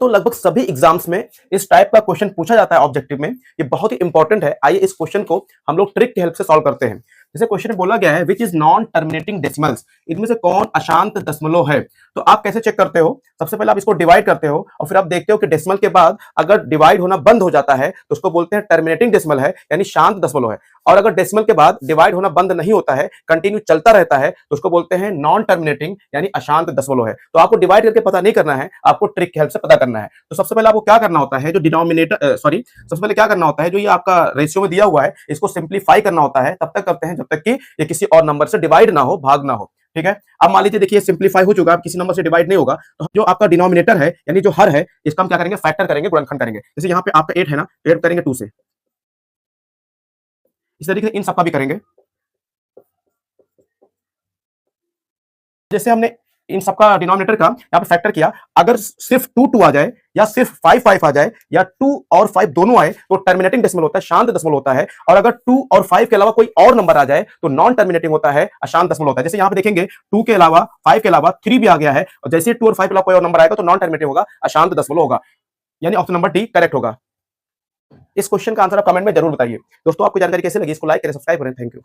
दोस्तों लगभग सभी एग्जाम्स में इस टाइप का क्वेश्चन पूछा जाता है ऑब्जेक्टिव में। ये बहुत ही इंपॉर्टेंट है। आइए इस क्वेश्चन को हम लोग ट्रिक की हेल्प से सॉल्व करते हैं। जैसे क्वेश्चन में बोला गया है which is non terminating decimals, इनमें से कौन अशांत दशमलव है। तो आप कैसे चेक करते हो? सबसे पहले आप इसको डिवाइड करते हो और फिर आप देखते हो कि डेसिमल के बाद अगर डिवाइड होना बंद हो जाता है तो उसको बोलते हैं टर्मिनेटिंग डेसिमल है, यानी शांत दशमलव है। और अगर डेसिमल के बाद डिवाइड होना बंद नहीं होता है, कंटिन्यू चलता रहता है, तो उसको बोलते हैं नॉन टर्मिनेटिंग यानी अशांत दशमलव है। तो आपको डिवाइड करके पता नहीं करना है, आपको ट्रिक की हेल्प से पता करना है। तो सबसे पहले आपको क्या करना होता है, जो डिनोमिनेटर सबसे पहले क्या करना होता है, जो ये आपका रेशियो में दिया हुआ है इसको सिंप्लीफाई करना होता है। तब तक करते हैं जब तक कि ये किसी और नंबर से डिवाइड ना हो, भाग ना हो। ठीक है, अब मान लीजिए देखिए सिंप्लीफाई हो चुका, अब किसी नंबर से डिवाइड नहीं होगा, तो जो आपका डिनोमिनेटर है यानी जो हर है इसका हम क्या करेंगे, फैक्टर करेंगे, गुणनखंड करेंगे। जैसे यहाँ पे आपका 8 है ना, 8 करेंगे 2 से, इस तरीके से इन सबका भी करेंगे। जैसे हमने इन सबका डिनोमिनेटर का यहाँ पे फैक्टर किया, अगर सिर्फ 2 आ जाए या सिर्फ 5 आ जाए या 2 और 5 दोनों आए तो टर्मिनेटिंग डेसिमल होता है, शांत दशमलव होता है। और अगर 2 और 5 के अलावा कोई और नंबर आ जाए तो नॉन टर्मिनेटिंग होता है, अशांत दशमलव होता है। जैसे यहाँ पे देखेंगे 2 के अलावा 5 के अलावा 3 भी आ गया है, और जैसे 2 और 5 के अलावा कोई और नंबर आएगा तो नॉन टर्मिनेटिंग होगा, अशांत दशमलव होगा, यानी ऑप्शन नंबर डी करेक्ट होगा। इस क्वेश्चन का आंसर आप कमेंट में जरूर बताइए। दोस्तों आपको जानकारी कैसे लगी, इसको लाइक करें, सब्सक्राइब करें। Thank you.